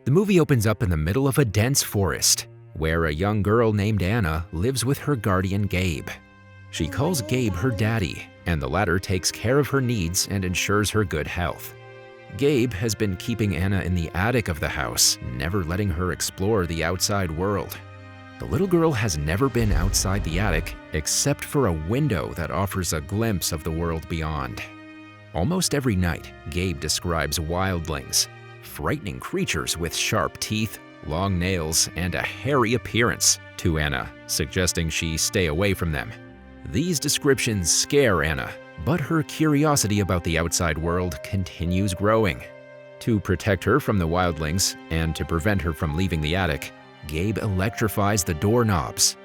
The movie opens up in the middle of a dense forest, where a young girl named Anna lives with her guardian Gabe. She calls Gabe her daddy, and the latter takes care of her needs and ensures her good health. Gabe has been keeping Anna in the attic of the house, never letting her explore the outside world. The little girl has never been outside the attic except for a window that offers a glimpse of the world beyond. Almost every night, Gabe describes wildlings, frightening creatures with sharp teeth, long nails, and a hairy appearance, to Anna, suggesting she stay away from them. These descriptions scare Anna, but her curiosity about the outside world continues growing. To protect her from the wildlings and to prevent her from leaving the attic, Gabe electrifies the doorknobs.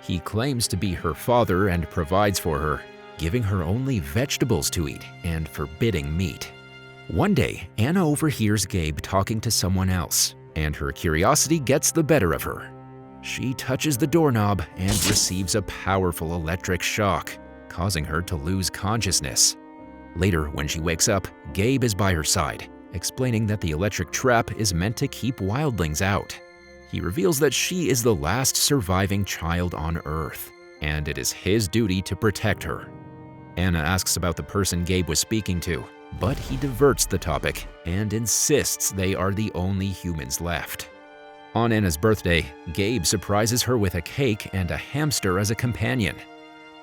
He claims to be her father and provides for her, giving her only vegetables to eat and forbidding meat. One day, Anna overhears Gabe talking to someone else, and her curiosity gets the better of her. She touches the doorknob and receives a powerful electric shock, causing her to lose consciousness. Later, when she wakes up, Gabe is by her side, explaining that the electric trap is meant to keep wildlings out. He reveals that she is the last surviving child on Earth, and it is his duty to protect her. Anna asks about the person Gabe was speaking to, but he diverts the topic and insists they are the only humans left. On Anna's birthday, Gabe surprises her with a cake and a hamster as a companion.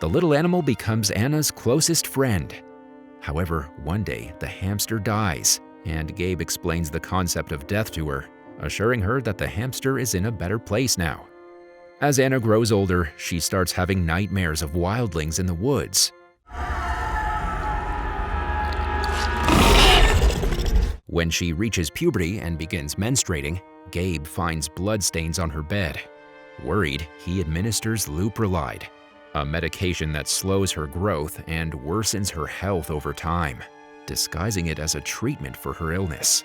The little animal becomes Anna's closest friend. However, one day the hamster dies, and Gabe explains the concept of death to her, assuring her that the hamster is in a better place now. As Anna grows older, she starts having nightmares of wildlings in the woods. When she reaches puberty and begins menstruating, Gabe finds bloodstains on her bed. Worried, he administers Leuprolide, a medication that slows her growth and worsens her health over time, disguising it as a treatment for her illness.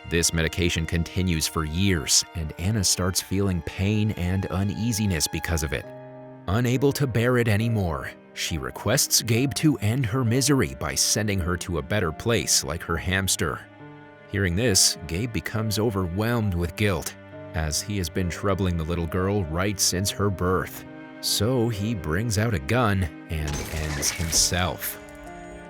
This medication continues for years, and Anna starts feeling pain and uneasiness because of it. Unable to bear it anymore, she requests Gabe to end her misery by sending her to a better place like her hamster. Hearing this, Gabe becomes overwhelmed with guilt, as he has been troubling the little girl right since her birth. So he brings out a gun and ends himself.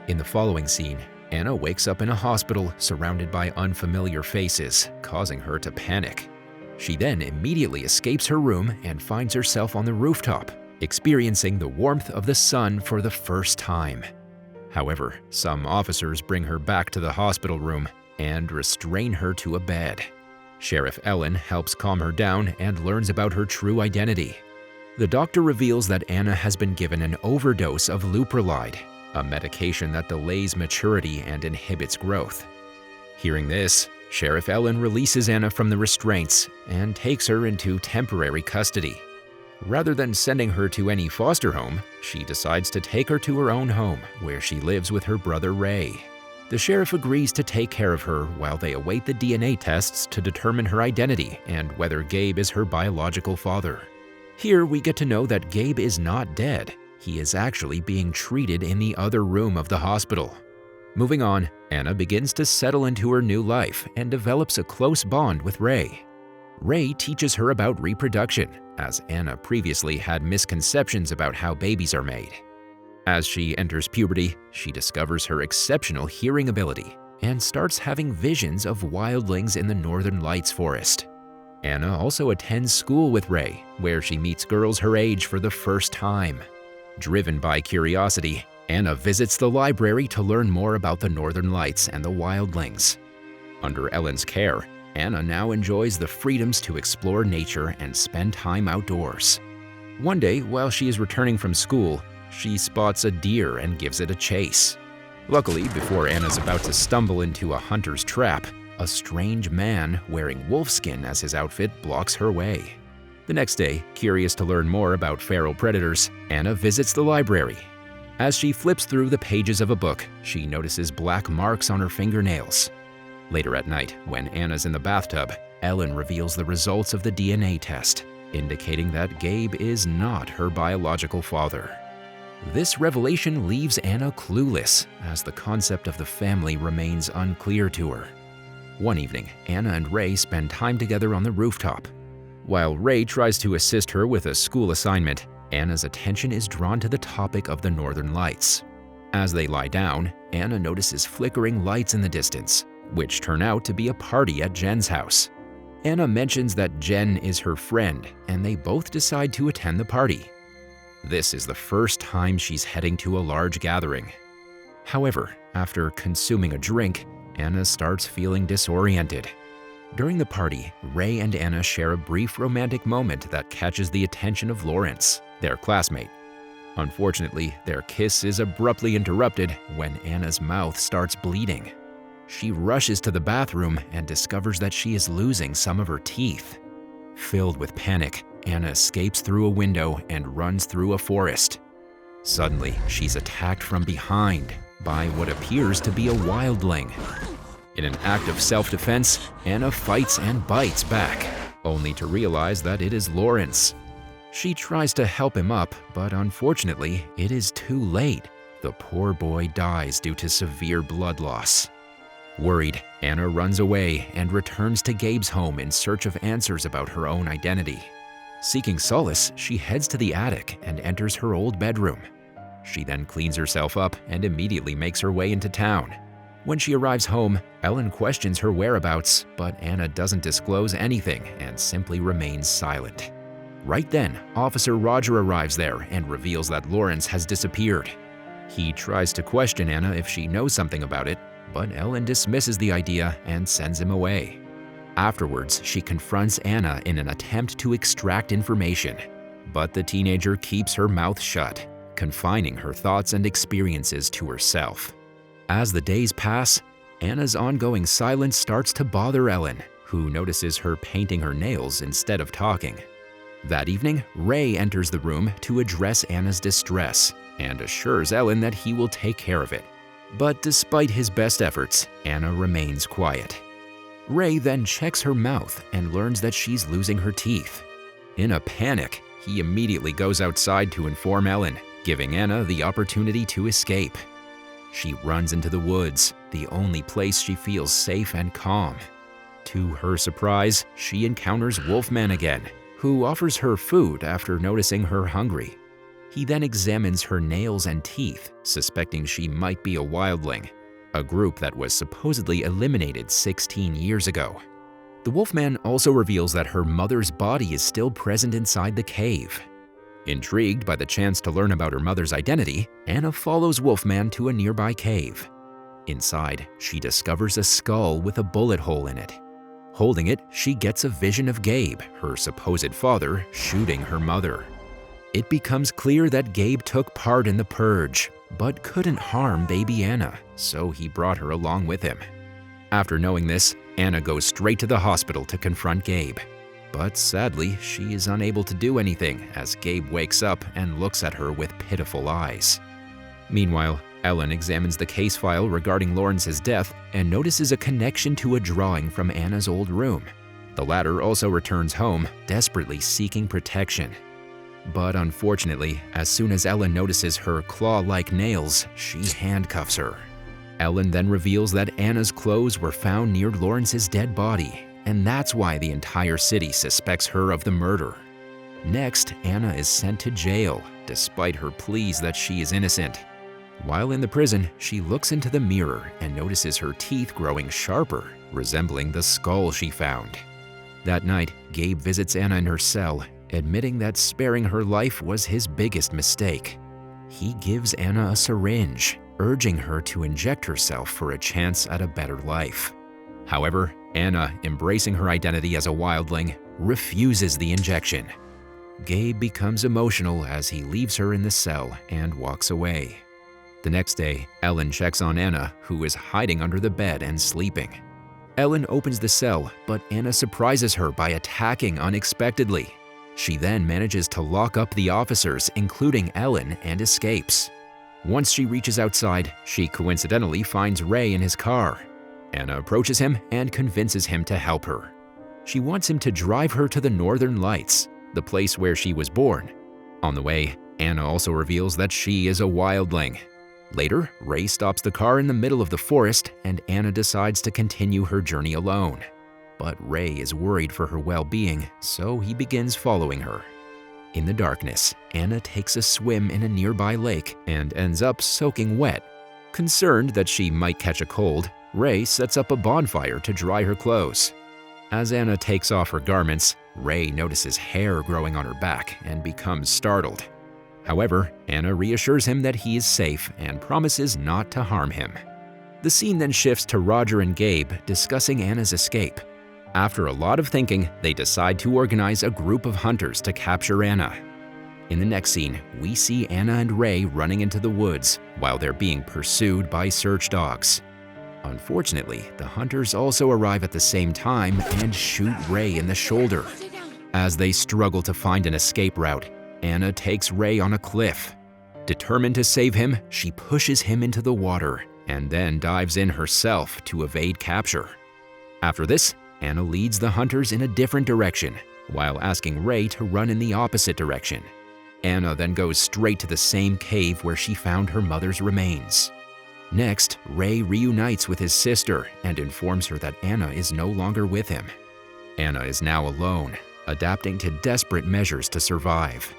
In the following scene, Anna wakes up in a hospital surrounded by unfamiliar faces, causing her to panic. She then immediately escapes her room and finds herself on the rooftop, experiencing the warmth of the sun for the first time. However, some officers bring her back to the hospital room and restrain her to a bed. Sheriff Ellen helps calm her down and learns about her true identity. The doctor reveals that Anna has been given an overdose of Leuprolide, a medication that delays maturity and inhibits growth. Hearing this, Sheriff Ellen releases Anna from the restraints and takes her into temporary custody. Rather than sending her to any foster home, she decides to take her to her own home, where she lives with her brother Ray. The sheriff agrees to take care of her while they await the DNA tests to determine her identity and whether Gabe is her biological father. Here we get to know that Gabe is not dead. He is actually being treated in the other room of the hospital. Moving on, Anna begins to settle into her new life and develops a close bond with Ray. Ray teaches her about reproduction, as Anna previously had misconceptions about how babies are made. As she enters puberty, she discovers her exceptional hearing ability and starts having visions of wildlings in the Northern Lights forest. Anna also attends school with Ray, where she meets girls her age for the first time. Driven by curiosity, Anna visits the library to learn more about the Northern Lights and the wildlings. Under Ellen's care, Anna now enjoys the freedoms to explore nature and spend time outdoors. One day, while she is returning from school, she spots a deer and gives it a chase. Luckily, before Anna's about to stumble into a hunter's trap, a strange man wearing wolfskin as his outfit blocks her way. The next day, curious to learn more about feral predators, Anna visits the library. As she flips through the pages of a book, she notices black marks on her fingernails. Later at night, when Anna's in the bathtub, Ellen reveals the results of the DNA test, indicating that Gabe is not her biological father. This revelation leaves Anna clueless, as the concept of the family remains unclear to her. One evening, Anna and Ray spend time together on the rooftop. While Ray tries to assist her with a school assignment, Anna's attention is drawn to the topic of the Northern Lights. As they lie down, Anna notices flickering lights in the distance, which turn out to be a party at Jen's house. Anna mentions that Jen is her friend, and they both decide to attend the party. This is the first time she's heading to a large gathering. However, after consuming a drink, Anna starts feeling disoriented. During the party, Ray and Anna share a brief romantic moment that catches the attention of Lawrence, their classmate. Unfortunately, their kiss is abruptly interrupted when Anna's mouth starts bleeding. She rushes to the bathroom and discovers that she is losing some of her teeth. Filled with panic, Anna escapes through a window and runs through a forest. Suddenly, she's attacked from behind by what appears to be a wildling. In an act of self-defense, Anna fights and bites back, only to realize that it is Lawrence. She tries to help him up, but unfortunately, it is too late. The poor boy dies due to severe blood loss. Worried, Anna runs away and returns to Gabe's home in search of answers about her own identity. Seeking solace, she heads to the attic and enters her old bedroom. She then cleans herself up and immediately makes her way into town. When she arrives home, Ellen questions her whereabouts, but Anna doesn't disclose anything and simply remains silent. Right then, Officer Roger arrives there and reveals that Lawrence has disappeared. He tries to question Anna if she knows something about it, but Ellen dismisses the idea and sends him away. Afterwards, she confronts Anna in an attempt to extract information, but the teenager keeps her mouth shut, confining her thoughts and experiences to herself. As the days pass, Anna's ongoing silence starts to bother Ellen, who notices her painting her nails instead of talking. That evening, Ray enters the room to address Anna's distress and assures Ellen that he will take care of it. But despite his best efforts, Anna remains quiet. Ray then checks her mouth and learns that she's losing her teeth. In a panic, he immediately goes outside to inform Ellen, giving Anna the opportunity to escape. She runs into the woods, the only place she feels safe and calm. To her surprise, she encounters Wolfman again, who offers her food after noticing her hungry. He then examines her nails and teeth, suspecting she might be a wildling, a group that was supposedly eliminated 16 years ago. The Wolfman also reveals that her mother's body is still present inside the cave. Intrigued by the chance to learn about her mother's identity, Anna follows Wolfman to a nearby cave. Inside, she discovers a skull with a bullet hole in it. Holding it, she gets a vision of Gabe, her supposed father, shooting her mother. It becomes clear that Gabe took part in the purge, but couldn't harm baby Anna, so he brought her along with him. After knowing this, Anna goes straight to the hospital to confront Gabe. But sadly, she is unable to do anything as Gabe wakes up and looks at her with pitiful eyes. Meanwhile, Ellen examines the case file regarding Lawrence's death and notices a connection to a drawing from Anna's old room. The latter also returns home, desperately seeking protection. But unfortunately, as soon as Ellen notices her claw-like nails, she handcuffs her. Ellen then reveals that Anna's clothes were found near Lawrence's dead body, and that's why the entire city suspects her of the murder. Next, Anna is sent to jail, despite her pleas that she is innocent. While in the prison, she looks into the mirror and notices her teeth growing sharper, resembling the skull she found. That night, Gabe visits Anna in her cell, admitting that sparing her life was his biggest mistake. He gives Anna a syringe, urging her to inject herself for a chance at a better life. However, Anna, embracing her identity as a wildling, refuses the injection. Gabe becomes emotional as he leaves her in the cell and walks away. The next day, Ellen checks on Anna, who is hiding under the bed and sleeping. Ellen opens the cell, but Anna surprises her by attacking unexpectedly. She then manages to lock up the officers, including Ellen, and escapes. Once she reaches outside, she coincidentally finds Ray in his car. Anna approaches him and convinces him to help her. She wants him to drive her to the Northern Lights, the place where she was born. On the way, Anna also reveals that she is a wildling. Later, Ray stops the car in the middle of the forest and Anna decides to continue her journey alone. But Ray is worried for her well-being, so he begins following her. In the darkness, Anna takes a swim in a nearby lake and ends up soaking wet. Concerned that she might catch a cold, Ray sets up a bonfire to dry her clothes. As Anna takes off her garments, Ray notices hair growing on her back and becomes startled. However, Anna reassures him that he is safe and promises not to harm him. The scene then shifts to Roger and Gabe discussing Anna's escape. After a lot of thinking, they decide to organize a group of hunters to capture Anna. In the next scene, we see Anna and Ray running into the woods while they're being pursued by search dogs. Unfortunately, the hunters also arrive at the same time and shoot Ray in the shoulder. As they struggle to find an escape route, Anna takes Ray on a cliff. Determined to save him, she pushes him into the water and then dives in herself to evade capture. After this, Anna leads the hunters in a different direction, while asking Ray to run in the opposite direction. Anna then goes straight to the same cave where she found her mother's remains. Next, Ray reunites with his sister and informs her that Anna is no longer with him. Anna is now alone, adapting to desperate measures to survive.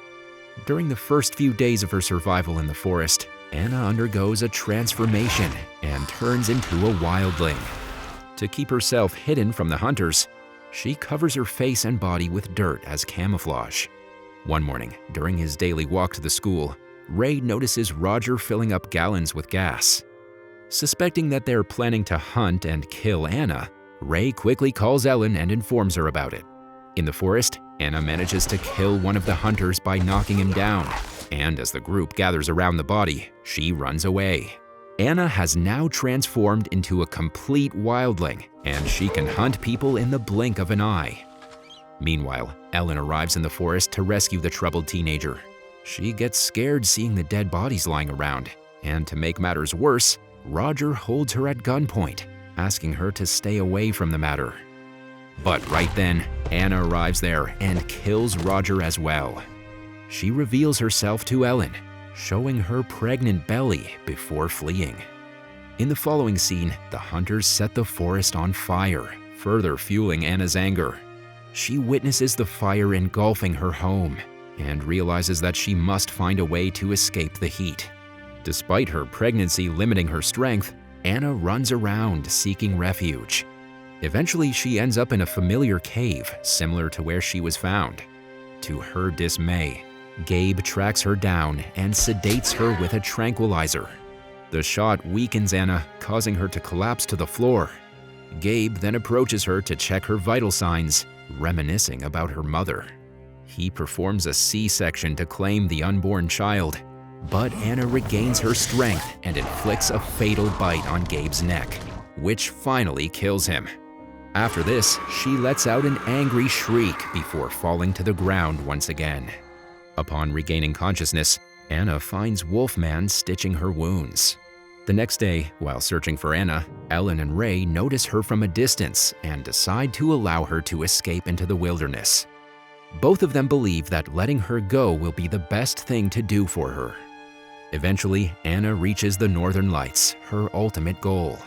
During the first few days of her survival in the forest, Anna undergoes a transformation and turns into a wildling. To keep herself hidden from the hunters, she covers her face and body with dirt as camouflage. One morning, during his daily walk to the school, Ray notices Roger filling up gallons with gas. Suspecting that they're planning to hunt and kill Anna, Ray quickly calls Ellen and informs her about it. In the forest, Anna manages to kill one of the hunters by knocking him down, and as the group gathers around the body, she runs away. Anna has now transformed into a complete wildling, and she can hunt people in the blink of an eye. Meanwhile, Ellen arrives in the forest to rescue the troubled teenager. She gets scared seeing the dead bodies lying around, and to make matters worse, Roger holds her at gunpoint, asking her to stay away from the matter. But right then, Anna arrives there and kills Roger as well. She reveals herself to Ellen, showing her pregnant belly before fleeing. In the following scene, the hunters set the forest on fire, further fueling Anna's anger. She witnesses the fire engulfing her home and realizes that she must find a way to escape the heat. Despite her pregnancy limiting her strength, Anna runs around seeking refuge. Eventually, she ends up in a familiar cave similar to where she was found. To her dismay, Gabe tracks her down and sedates her with a tranquilizer. The shot weakens Anna, causing her to collapse to the floor. Gabe then approaches her to check her vital signs, reminiscing about her mother. He performs a C-section to claim the unborn child, but Anna regains her strength and inflicts a fatal bite on Gabe's neck, which finally kills him. After this, she lets out an angry shriek before falling to the ground once again. Upon regaining consciousness, Anna finds Wolfman stitching her wounds. The next day, while searching for Anna, Ellen and Ray notice her from a distance and decide to allow her to escape into the wilderness. Both of them believe that letting her go will be the best thing to do for her. Eventually, Anna reaches the Northern Lights, her ultimate goal.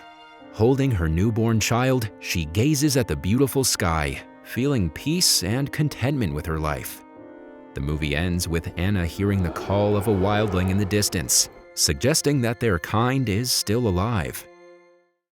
Holding her newborn child, she gazes at the beautiful sky, feeling peace and contentment with her life. The movie ends with Anna hearing the call of a wildling in the distance, suggesting that their kind is still alive.